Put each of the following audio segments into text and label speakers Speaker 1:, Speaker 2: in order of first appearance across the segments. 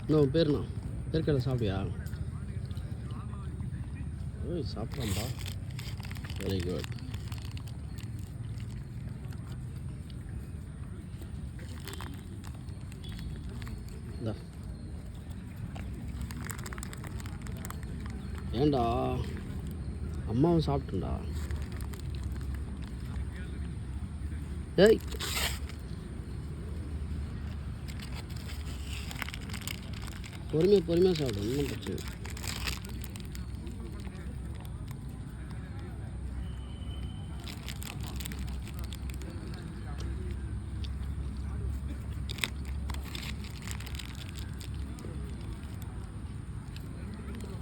Speaker 1: இன்னும் பேருண்ணா பேருக்கடை சாப்பிட்டியா? சாப்பிட்றான்பா. Very good. ஏண்டா அம்மாவும் சாப்பிட்டுண்டா. ஏய் பொறுமையாக சாப்பிடும், இன்னும் பிரச்சனை.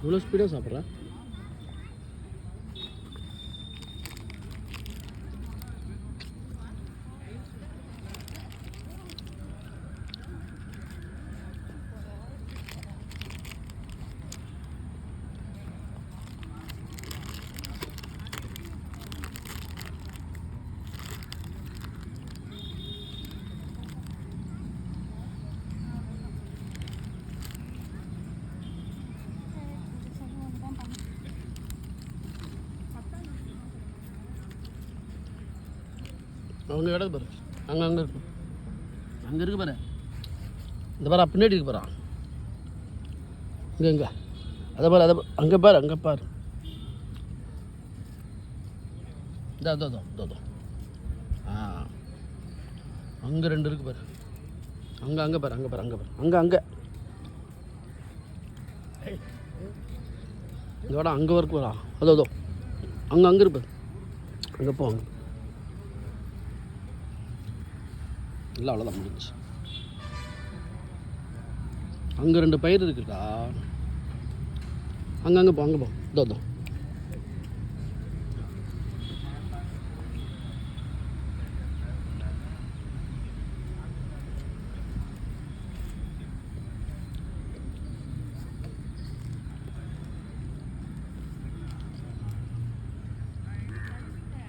Speaker 1: இவ்வளோ ஸ்பீடாக சாப்பிட்ற? அவங்க இடத்து பாரு, அங்கே இருக்கு, அங்கே இருக்கு பாரு. இந்த பாரு பின்னாடி இருக்கு பாரு. இங்கே அதை பாரு, அங்கே பாரு. இதோ அங்கே 2 இருக்கு பாரு. அங்கே பாரு. இங்கே வாடா, அங்கே வரைக்கும் வரா. அதோ அங்கே இருப்பாரு. அங்கே போ. அங்கே இல்லை, அவ்வளோதான், முடிஞ்சு. அங்கே 2 பயிர் இருக்குடா. அங்கே போ. இதோ